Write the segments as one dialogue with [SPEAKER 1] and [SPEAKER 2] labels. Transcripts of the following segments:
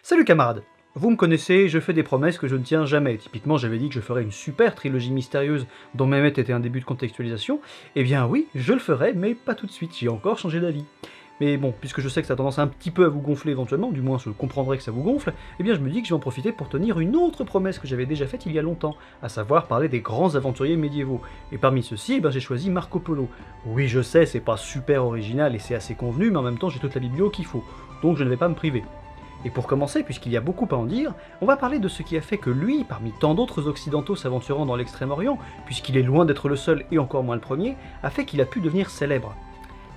[SPEAKER 1] Salut camarades! Vous me connaissez, je fais des promesses que je ne tiens jamais. Typiquement, j'avais dit que je ferais une super trilogie mystérieuse dont Mehmet était un début de contextualisation. Eh bien oui, je le ferai, mais pas tout de suite, j'ai encore changé d'avis. Mais bon, puisque je sais que ça a tendance un petit peu à vous gonfler éventuellement, du moins je comprendrai que ça vous gonfle, eh bien je me dis que je vais en profiter pour tenir une autre promesse que j'avais déjà faite il y a longtemps, à savoir parler des grands aventuriers médiévaux. Et parmi ceux-ci, j'ai choisi Marco Polo. Oui, je sais, c'est pas super original et c'est assez convenu, mais en même temps j'ai toute la biblio qu'il faut, donc je ne vais pas me priver. Et pour commencer, puisqu'il y a beaucoup à en dire, on va parler de ce qui a fait que lui, parmi tant d'autres occidentaux s'aventurant dans l'Extrême-Orient, puisqu'il est loin d'être le seul et encore moins le premier, a fait qu'il a pu devenir célèbre.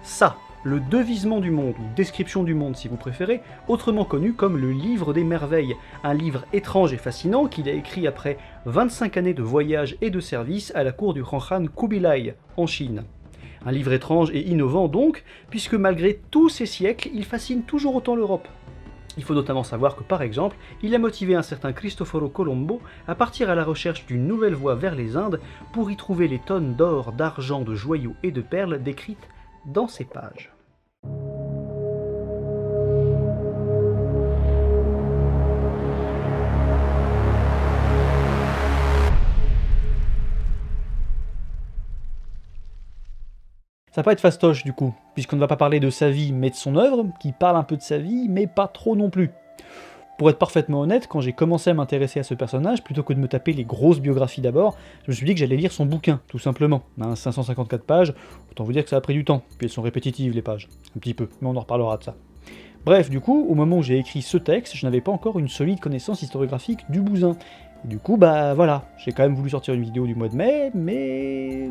[SPEAKER 1] Ça, le devisement du monde, ou description du monde si vous préférez, autrement connu comme le Livre des Merveilles, un livre étrange et fascinant qu'il a écrit après 25 années de voyage et de service à la cour du Khan Kubilai, en Chine. Un livre étrange et innovant donc, puisque malgré tous ces siècles, il fascine toujours autant l'Europe. Il faut notamment savoir que, par exemple, il a motivé un certain Cristoforo Colombo à partir à la recherche d'une nouvelle voie vers les Indes pour y trouver les tonnes d'or, d'argent, de joyaux et de perles décrites dans ces pages. Ça va pas être fastoche du coup, puisqu'on ne va pas parler de sa vie mais de son œuvre, qui parle un peu de sa vie mais pas trop non plus. Pour être parfaitement honnête, quand j'ai commencé à m'intéresser à ce personnage, plutôt que de me taper les grosses biographies d'abord, je me suis dit que j'allais lire son bouquin, tout simplement. 554 pages, autant vous dire que ça a pris du temps, puis elles sont répétitives les pages, un petit peu, mais on en reparlera de ça. Bref, du coup, au moment où j'ai écrit ce texte, je n'avais pas encore une solide connaissance historiographique du bousin. Et du coup, voilà, j'ai quand même voulu sortir une vidéo du mois de mai, mais...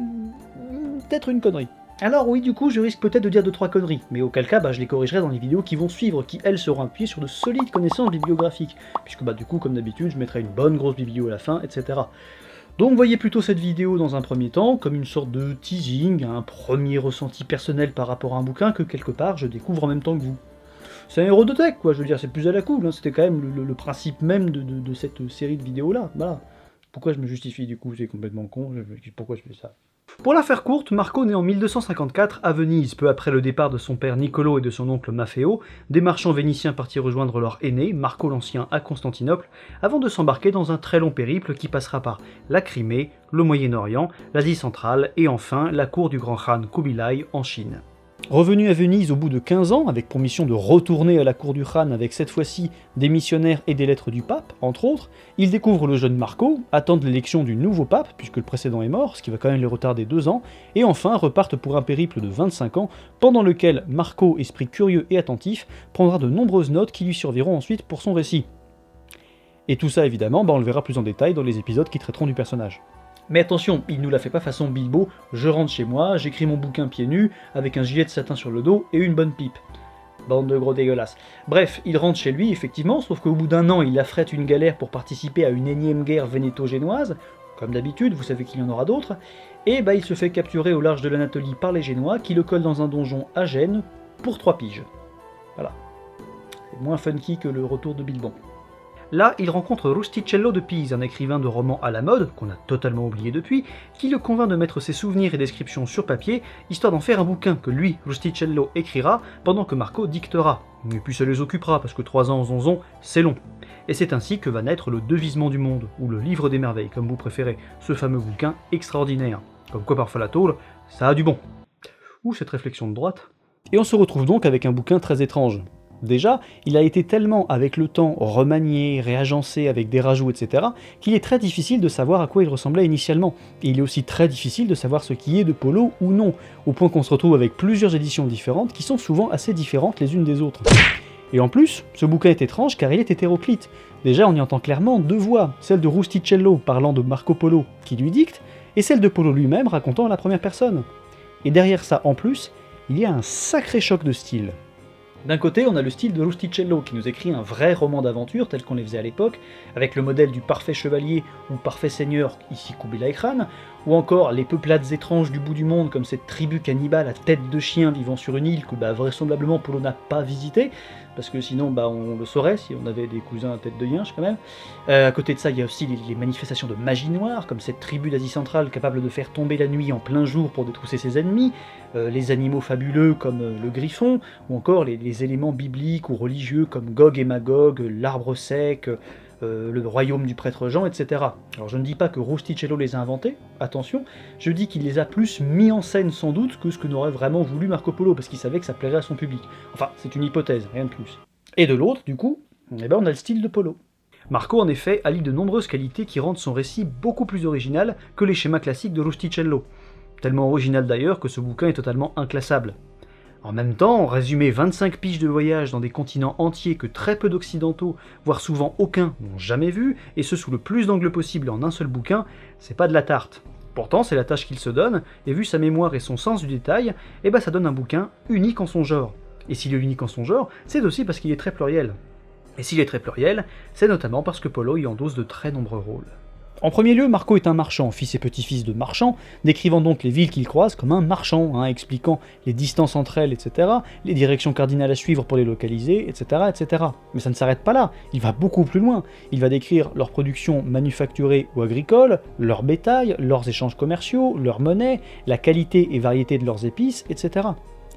[SPEAKER 1] peut-être une connerie. Alors oui, du coup, je risque peut-être de dire 2-3 conneries, mais auquel cas, je les corrigerai dans les vidéos qui vont suivre, qui elles seront appuyées sur de solides connaissances bibliographiques, puisque du coup, comme d'habitude, je mettrai une bonne grosse biblio à la fin, etc. Donc voyez plutôt cette vidéo dans un premier temps comme une sorte de teasing, un premier ressenti personnel par rapport à un bouquin que quelque part je découvre en même temps que vous. C'est un héros de tech, quoi, je veux dire, c'est plus à la cool, c'était quand même le principe même de cette série de vidéos là, voilà. Pourquoi je me justifie du coup, c'est complètement con, pourquoi je fais ça? Pour la faire courte, Marco naît en 1254 à Venise, peu après le départ de son père Niccolo et de son oncle Maffeo. Des marchands vénitiens partirent rejoindre leur aîné, Marco l'Ancien, à Constantinople, avant de s'embarquer dans un très long périple qui passera par la Crimée, le Moyen-Orient, l'Asie centrale et enfin la cour du grand Khan Kubilai en Chine. Revenu à Venise au bout de 15 ans, avec pour mission de retourner à la cour du Khan avec cette fois-ci des missionnaires et des lettres du pape, entre autres, il découvre le jeune Marco, attendent l'élection du nouveau pape, puisque le précédent est mort, ce qui va quand même les retarder 2 ans, et enfin repartent pour un périple de 25 ans, pendant lequel Marco, esprit curieux et attentif, prendra de nombreuses notes qui lui serviront ensuite pour son récit. Et tout ça évidemment, on le verra plus en détail dans les épisodes qui traiteront du personnage. Mais attention, il nous la fait pas façon Bilbo, je rentre chez moi, j'écris mon bouquin pieds nus, avec un gilet de satin sur le dos et une bonne pipe. Bande de gros dégueulasses. Bref, il rentre chez lui effectivement, sauf qu'au bout d'1 an, il affrète une galère pour participer à une énième guerre vénéto-génoise, comme d'habitude, vous savez qu'il y en aura d'autres, et il se fait capturer au large de l'Anatolie par les Génois, qui le collent dans un donjon à Gênes, pour 3 piges. Voilà. C'est moins funky que le retour de Bilbon. Là, il rencontre Rusticello de Pise, un écrivain de romans à la mode, qu'on a totalement oublié depuis, qui le convainc de mettre ses souvenirs et descriptions sur papier, histoire d'en faire un bouquin que lui, Rusticello, écrira, pendant que Marco dictera. Et puis ça les occupera, parce que 3 ans en zonzon, c'est long. Et c'est ainsi que va naître le Devisement du monde, ou le Livre des Merveilles, comme vous préférez, ce fameux bouquin extraordinaire. Comme quoi parfois la tôle, ça a du bon. Ou cette réflexion de droite. Et on se retrouve donc avec un bouquin très étrange. Déjà, il a été tellement, avec le temps, remanié, réagencé avec des rajouts, etc., qu'il est très difficile de savoir à quoi il ressemblait initialement. Et il est aussi très difficile de savoir ce qui est de Polo ou non, au point qu'on se retrouve avec plusieurs éditions différentes qui sont souvent assez différentes les unes des autres. Et en plus, ce bouquin est étrange car il est hétéroclite. Déjà, on y entend clairement 2 voix, celle de Rusticello parlant de Marco Polo, qui lui dicte, et celle de Polo lui-même racontant à la première personne. Et derrière ça, en plus, il y a un sacré choc de style. D'un côté, on a le style de Rusticello, qui nous écrit un vrai roman d'aventure tel qu'on les faisait à l'époque, avec le modèle du parfait chevalier ou parfait seigneur, ici Kubilai Khan, ou encore les peuplades étranges du bout du monde, comme cette tribu cannibale à tête de chien vivant sur une île que vraisemblablement Polo n'a pas visitée, parce que sinon on le saurait si on avait des cousins à tête de yinche quand même. À côté de ça, il y a aussi les manifestations de magie noire, comme cette tribu d'Asie centrale capable de faire tomber la nuit en plein jour pour détrousser ses ennemis, les animaux fabuleux comme le griffon, ou encore les éléments bibliques ou religieux comme Gog et Magog, l'arbre sec, le royaume du prêtre Jean, etc. Alors je ne dis pas que Rustichello les a inventés, attention, je dis qu'il les a plus mis en scène sans doute que ce que n'aurait vraiment voulu Marco Polo, parce qu'il savait que ça plairait à son public. Enfin, c'est une hypothèse, rien de plus. Et de l'autre, du coup, on a le style de Polo. Marco, en effet, allie de nombreuses qualités qui rendent son récit beaucoup plus original que les schémas classiques de Rustichello. Tellement original d'ailleurs que ce bouquin est totalement inclassable. En même temps, résumer 25 piges de voyage dans des continents entiers que très peu d'occidentaux, voire souvent aucun, n'ont jamais vu, et ce sous le plus d'angles possible en un seul bouquin, c'est pas de la tarte. Pourtant, c'est la tâche qu'il se donne, et vu sa mémoire et son sens du détail, ça donne un bouquin unique en son genre. Et s'il est unique en son genre, c'est aussi parce qu'il est très pluriel. Et s'il est très pluriel, c'est notamment parce que Polo y endosse de très nombreux rôles. En premier lieu, Marco est un marchand, fils et petit-fils de marchands, décrivant donc les villes qu'il croise comme un marchand, expliquant les distances entre elles, etc., les directions cardinales à suivre pour les localiser, etc., etc. Mais ça ne s'arrête pas là, il va beaucoup plus loin. Il va décrire leur production manufacturée ou agricole, leur bétail, leurs échanges commerciaux, leur monnaie, la qualité et variété de leurs épices, etc.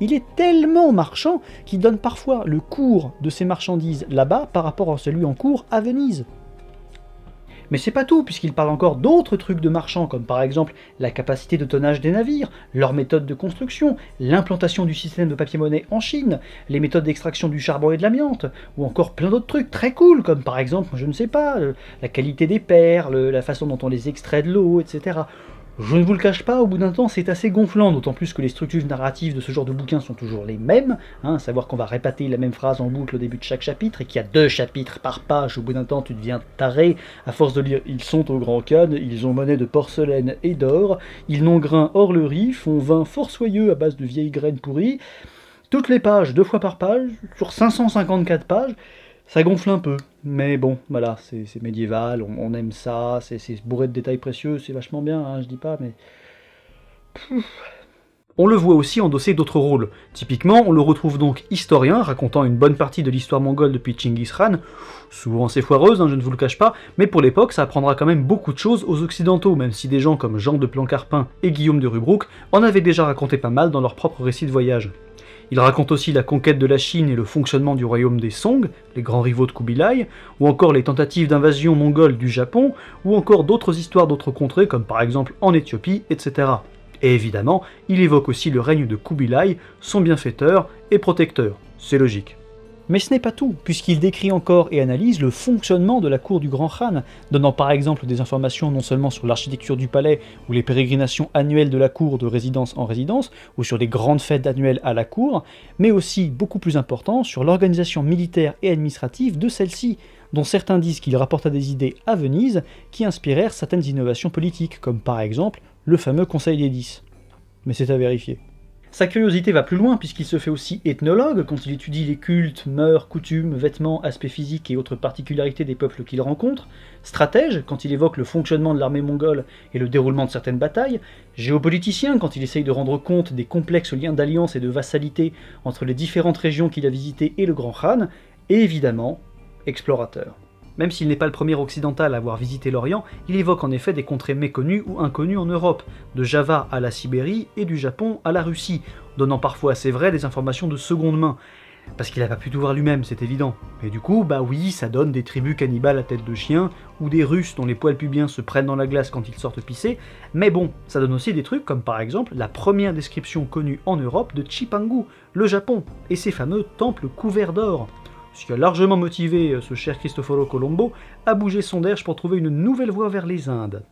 [SPEAKER 1] Il est tellement marchand qu'il donne parfois le cours de ces marchandises là-bas par rapport à celui en cours à Venise. Mais c'est pas tout, puisqu'il parle encore d'autres trucs de marchands, comme par exemple la capacité de tonnage des navires, leur méthode de construction, l'implantation du système de papier-monnaie en Chine, les méthodes d'extraction du charbon et de l'amiante, ou encore plein d'autres trucs très cool, comme par exemple, je ne sais pas, la qualité des perles, la façon dont on les extrait de l'eau, etc. Je ne vous le cache pas, au bout d'un temps, c'est assez gonflant, d'autant plus que les structures narratives de ce genre de bouquins sont toujours les mêmes, à savoir qu'on va répéter la même phrase en boucle au début de chaque chapitre, et qu'il y a 2 chapitres par page, au bout d'un temps tu deviens taré, à force de lire « Ils sont au Grand Khan, ils ont monnaie de porcelaine et d'or, ils n'ont grain hors le riz, font vin fort soyeux à base de vieilles graines pourries », toutes les pages, 2 fois par page, sur 554 pages, ça gonfle un peu, mais bon, voilà, c'est médiéval, on aime ça, c'est bourré de détails précieux, c'est vachement bien, je dis pas, mais... On le voit aussi endosser d'autres rôles. Typiquement, on le retrouve donc historien, racontant une bonne partie de l'histoire mongole depuis Chinggis Khan, souvent assez foireuse, je ne vous le cache pas, mais pour l'époque, ça apprendra quand même beaucoup de choses aux occidentaux, même si des gens comme Jean de Plancarpin et Guillaume de Rubruck en avaient déjà raconté pas mal dans leurs propres récits de voyage. Il raconte aussi la conquête de la Chine et le fonctionnement du royaume des Song, les grands rivaux de Kubilai, ou encore les tentatives d'invasion mongole du Japon, ou encore d'autres histoires d'autres contrées, comme par exemple en Éthiopie, etc. Et évidemment, il évoque aussi le règne de Kubilai, son bienfaiteur et protecteur. C'est logique. Mais ce n'est pas tout, puisqu'il décrit encore et analyse le fonctionnement de la cour du Grand Khan, donnant par exemple des informations non seulement sur l'architecture du palais ou les pérégrinations annuelles de la cour de résidence en résidence, ou sur les grandes fêtes annuelles à la cour, mais aussi, beaucoup plus important, sur l'organisation militaire et administrative de celle-ci, dont certains disent qu'il rapporta des idées à Venise qui inspirèrent certaines innovations politiques, comme par exemple le fameux Conseil des 10. Mais c'est à vérifier. Sa curiosité va plus loin puisqu'il se fait aussi ethnologue quand il étudie les cultes, mœurs, coutumes, vêtements, aspects physiques et autres particularités des peuples qu'il rencontre, stratège quand il évoque le fonctionnement de l'armée mongole et le déroulement de certaines batailles, géopoliticien quand il essaye de rendre compte des complexes liens d'alliance et de vassalité entre les différentes régions qu'il a visitées et le Grand Khan, et évidemment, explorateur. Même s'il n'est pas le premier occidental à avoir visité l'Orient, il évoque en effet des contrées méconnues ou inconnues en Europe, de Java à la Sibérie et du Japon à la Russie, donnant parfois, c'est vrai, des informations de seconde main. Parce qu'il n'a pas pu tout voir lui-même, c'est évident. Et du coup, oui, ça donne des tribus cannibales à tête de chien, ou des Russes dont les poils pubiens se prennent dans la glace quand ils sortent pisser, mais bon, ça donne aussi des trucs comme par exemple la première description connue en Europe de Chipangu, le Japon, et ses fameux temples couverts d'or. Ce qui a largement motivé ce cher Cristoforo Colombo à bouger son derche pour trouver une nouvelle voie vers les Indes.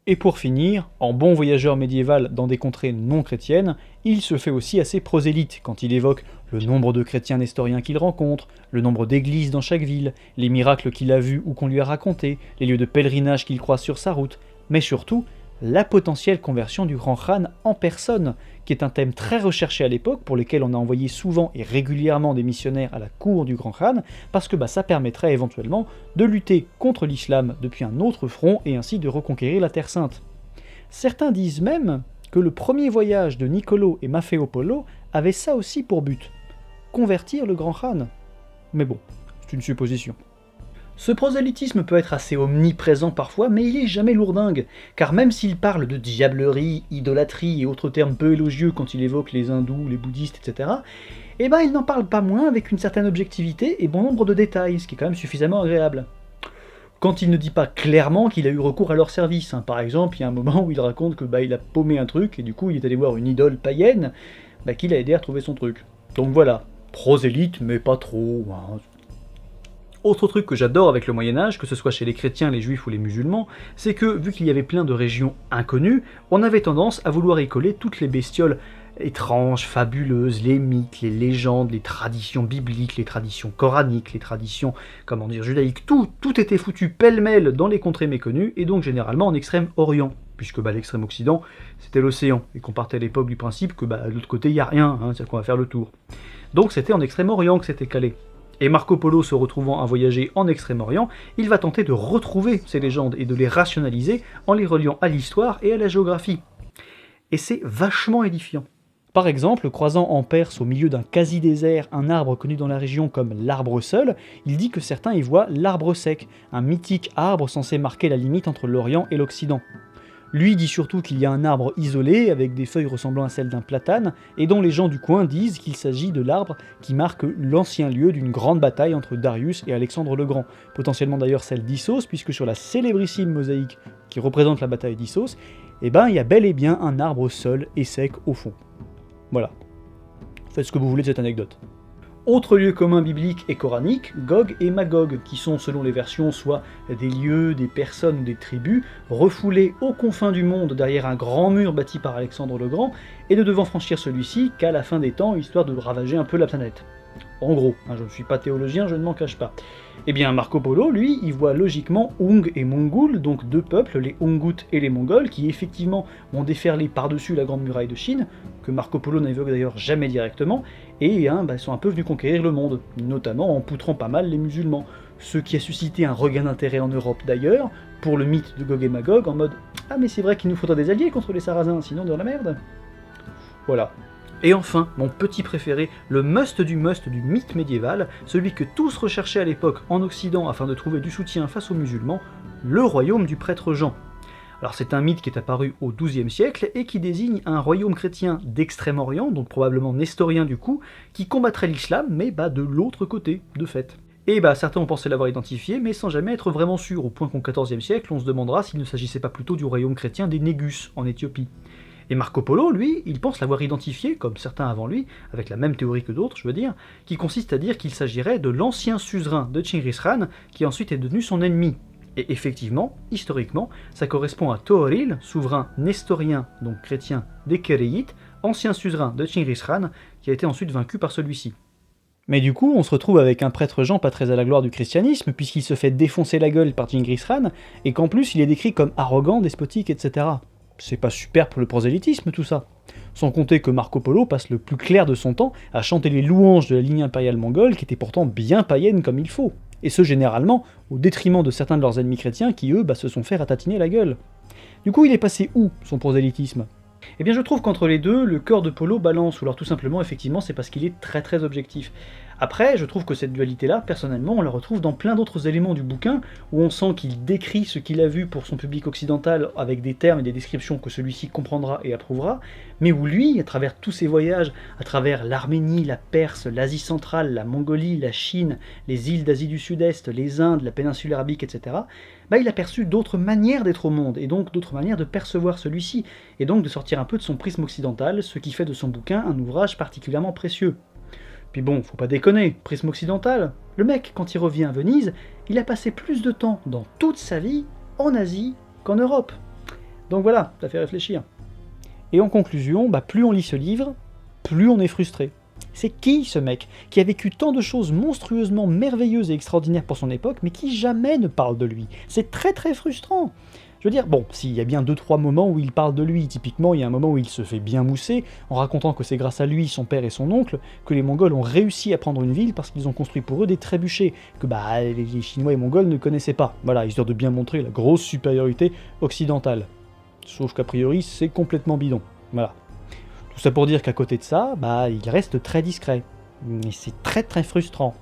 [SPEAKER 1] Et pour finir, en bon voyageur médiéval dans des contrées non chrétiennes, il se fait aussi assez prosélyte quand il évoque le nombre de chrétiens nestoriens qu'il rencontre, le nombre d'églises dans chaque ville, les miracles qu'il a vus ou qu'on lui a racontés, les lieux de pèlerinage qu'il croise sur sa route, mais surtout la potentielle conversion du Grand Khan en personne, qui est un thème très recherché à l'époque, pour lequel on a envoyé souvent et régulièrement des missionnaires à la cour du Grand Khan, parce que ça permettrait éventuellement de lutter contre l'islam depuis un autre front et ainsi de reconquérir la Terre Sainte. Certains disent même que le premier voyage de Niccolo et Maffeo Polo avait ça aussi pour but, convertir le Grand Khan. Mais bon, c'est une supposition. Ce prosélytisme peut être assez omniprésent parfois, mais il est jamais lourdingue, car même s'il parle de diablerie, idolâtrie et autres termes peu élogieux quand il évoque les hindous, les bouddhistes, etc., eh ben il n'en parle pas moins avec une certaine objectivité et bon nombre de détails, ce qui est quand même suffisamment agréable. Quand il ne dit pas clairement qu'il a eu recours à leur service, hein. Par exemple, il y a un moment où il raconte que il a paumé un truc et du coup il est allé voir une idole païenne qui l'a aidé à retrouver son truc. Donc voilà, prosélyte mais pas trop, hein. Autre truc que j'adore avec le Moyen-Âge, que ce soit chez les chrétiens, les juifs ou les musulmans, c'est que, vu qu'il y avait plein de régions inconnues, on avait tendance à vouloir y coller toutes les bestioles étranges, fabuleuses, les mythes, les légendes, les traditions bibliques, les traditions coraniques, les traditions, judaïques, tout était foutu pêle-mêle dans les contrées méconnues, et donc généralement en Extrême-Orient, puisque l'extrême Occident, c'était l'océan, et qu'on partait à l'époque du principe que de l'autre côté, il n'y a rien, hein, c'est-à-dire qu'on va faire le tour. Donc c'était en Extrême-Orient que c'était calé. Et Marco Polo, se retrouvant à voyager en Extrême-Orient, il va tenter de retrouver ces légendes et de les rationaliser en les reliant à l'histoire et à la géographie. Et c'est vachement édifiant. Par exemple, croisant en Perse au milieu d'un quasi-désert un arbre connu dans la région comme l'arbre seul, il dit que certains y voient l'arbre sec, un mythique arbre censé marquer la limite entre l'Orient et l'Occident. Lui dit surtout qu'il y a un arbre isolé, avec des feuilles ressemblant à celles d'un platane, et dont les gens du coin disent qu'il s'agit de l'arbre qui marque l'ancien lieu d'une grande bataille entre Darius et Alexandre le Grand, potentiellement d'ailleurs celle d'Issos, puisque sur la célébrissime mosaïque qui représente la bataille d'Issos, il y a bel et bien un arbre seul et sec au fond. Voilà. Faites ce que vous voulez de cette anecdote. Autre lieu commun biblique et coranique, Gog et Magog, qui sont selon les versions soit des lieux, des personnes ou des tribus, refoulés aux confins du monde derrière un grand mur bâti par Alexandre le Grand, et ne devant franchir celui-ci qu'à la fin des temps, histoire de ravager un peu la planète. En gros, je ne suis pas théologien, je ne m'en cache pas. Eh bien Marco Polo, lui, y voit logiquement Ung et Mongol, donc deux peuples, les Ungouts et les Mongols, qui effectivement ont déferlé par-dessus la Grande Muraille de Chine, que Marco Polo n'évoque d'ailleurs jamais directement, et sont un peu venus conquérir le monde, notamment en poutrant pas mal les musulmans, ce qui a suscité un regain d'intérêt en Europe d'ailleurs, pour le mythe de Gog et Magog, en mode « Ah mais c'est vrai qu'il nous faudra des alliés contre les Sarrasins, sinon dans la merde !» Voilà. Et enfin, mon petit préféré, le must du mythe médiéval, celui que tous recherchaient à l'époque en Occident afin de trouver du soutien face aux musulmans, le royaume du prêtre Jean. Alors c'est un mythe qui est apparu au XIIe siècle et qui désigne un royaume chrétien d'Extrême-Orient, donc probablement nestorien du coup, qui combattrait l'islam, mais de l'autre côté, de fait. Et certains ont pensé l'avoir identifié, mais sans jamais être vraiment sûr, au point qu'au XIVe siècle, on se demandera s'il ne s'agissait pas plutôt du royaume chrétien des Négus, en Éthiopie. Et Marco Polo, lui, il pense l'avoir identifié, comme certains avant lui, avec la même théorie que d'autres, je veux dire, qui consiste à dire qu'il s'agirait de l'ancien suzerain de Chinggis Khan, qui ensuite est devenu son ennemi. Et effectivement, historiquement, ça correspond à Tooril, souverain nestorien, donc chrétien, des Kéréites, ancien suzerain de Chinggis Khan, qui a été ensuite vaincu par celui-ci. Mais du coup, on se retrouve avec un prêtre Jean pas très à la gloire du christianisme, puisqu'il se fait défoncer la gueule par Chinggis Khan, et qu'en plus il est décrit comme arrogant, despotique, etc. C'est pas super pour le prosélytisme tout ça. Sans compter que Marco Polo passe le plus clair de son temps à chanter les louanges de la lignée impériale mongole qui était pourtant bien païenne comme il faut. Et ce généralement au détriment de certains de leurs ennemis chrétiens qui eux se sont fait ratatiner la gueule. Du coup il est passé où son prosélytisme ? Eh bien je trouve qu'entre les deux, le cœur de Polo balance, ou alors tout simplement effectivement c'est parce qu'il est très très objectif. Après, je trouve que cette dualité-là, personnellement, on la retrouve dans plein d'autres éléments du bouquin, où on sent qu'il décrit ce qu'il a vu pour son public occidental avec des termes et des descriptions que celui-ci comprendra et approuvera, mais où lui, à travers tous ses voyages, à travers l'Arménie, la Perse, l'Asie centrale, la Mongolie, la Chine, les îles d'Asie du Sud-Est, les Indes, la péninsule arabique, etc., il a perçu d'autres manières d'être au monde, et donc d'autres manières de percevoir celui-ci, et donc de sortir un peu de son prisme occidental, ce qui fait de son bouquin un ouvrage particulièrement précieux. Puis bon, faut pas déconner, prisme occidental. Le mec, quand il revient à Venise, il a passé plus de temps dans toute sa vie en Asie qu'en Europe. Donc voilà, ça fait réfléchir. Et en conclusion, plus on lit ce livre, plus on est frustré. C'est qui ce mec qui a vécu tant de choses monstrueusement merveilleuses et extraordinaires pour son époque, mais qui jamais ne parle de lui ? C'est très très frustrant. Je veux dire, bon, s'il y a bien 2-3 moments où il parle de lui, typiquement il y a un moment où il se fait bien mousser, en racontant que c'est grâce à lui, son père et son oncle, que les Mongols ont réussi à prendre une ville parce qu'ils ont construit pour eux des trébuchets, que les Chinois et Mongols ne connaissaient pas, voilà, histoire de bien montrer la grosse supériorité occidentale. Sauf qu'a priori, c'est complètement bidon, voilà. Tout ça pour dire qu'à côté de ça, il reste très discret, et c'est très très frustrant.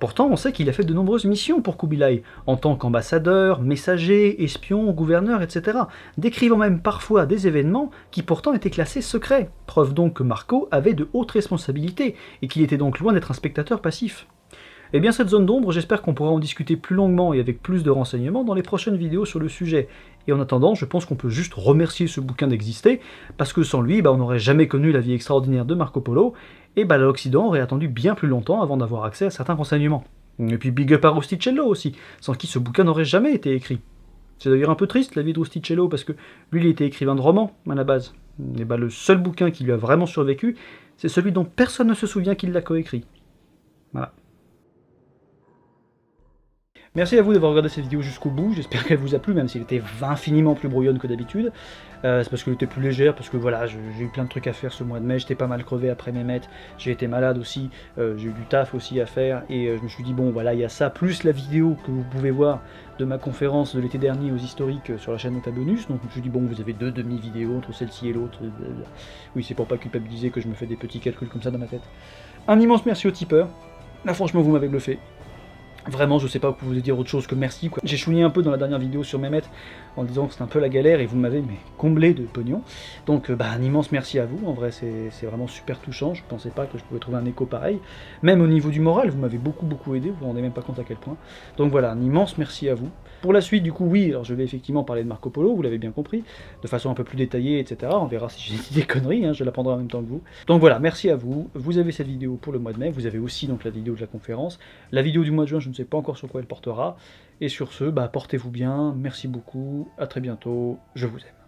[SPEAKER 1] Pourtant, on sait qu'il a fait de nombreuses missions pour Kubilai, en tant qu'ambassadeur, messager, espion, gouverneur, etc., décrivant même parfois des événements qui pourtant étaient classés secrets, preuve donc que Marco avait de hautes responsabilités, et qu'il était donc loin d'être un spectateur passif. Eh bien cette zone d'ombre, j'espère qu'on pourra en discuter plus longuement et avec plus de renseignements dans les prochaines vidéos sur le sujet. Et en attendant, je pense qu'on peut juste remercier ce bouquin d'exister, parce que sans lui, on n'aurait jamais connu la vie extraordinaire de Marco Polo, et l'Occident aurait attendu bien plus longtemps avant d'avoir accès à certains renseignements. Et puis big up à Rusticello aussi, sans qui ce bouquin n'aurait jamais été écrit. C'est d'ailleurs un peu triste la vie de Rusticello, parce que lui il était écrivain de romans à la base. Et le seul bouquin qui lui a vraiment survécu, c'est celui dont personne ne se souvient qu'il l'a coécrit. Voilà. Merci à vous d'avoir regardé cette vidéo jusqu'au bout, j'espère qu'elle vous a plu, même si elle était infiniment plus brouillonne que d'habitude. C'est parce qu'elle était plus légère, parce que voilà, j'ai eu plein de trucs à faire ce mois de mai, j'étais pas mal crevé après mes mètres, j'ai été malade aussi, j'ai eu du taf aussi à faire, et je me suis dit bon voilà, il y a ça, plus la vidéo que vous pouvez voir de ma conférence de l'été dernier aux historiques sur la chaîne Nota Bonus, donc je me suis dit bon, vous avez 2 demi-vidéos entre celle-ci et l'autre, oui c'est pour pas culpabiliser que je me fais des petits calculs comme ça dans ma tête. Un immense merci aux tipeurs, là franchement vous m'avez bluffé. Vraiment, je sais pas vous dire autre chose que merci, quoi. J'ai chouiné un peu dans la dernière vidéo sur Mehmet en disant que c'était un peu la galère et vous m'avez comblé de pognon. Donc un immense merci à vous, en vrai c'est vraiment super touchant, je pensais pas que je pouvais trouver un écho pareil. Même au niveau du moral, vous m'avez beaucoup aidé, vous vous rendez même pas compte à quel point. Donc voilà, un immense merci à vous. Pour la suite, du coup, oui, alors je vais effectivement parler de Marco Polo, vous l'avez bien compris, de façon un peu plus détaillée, etc. On verra si j'ai dit des conneries, hein, je l'apprendrai en même temps que vous. Donc voilà, merci à vous. Vous avez cette vidéo pour le mois de mai, vous avez aussi donc la vidéo de la conférence. La vidéo du mois de juin, je ne sais pas encore sur quoi elle portera. Et sur ce, portez-vous bien, merci beaucoup, à très bientôt, je vous aime.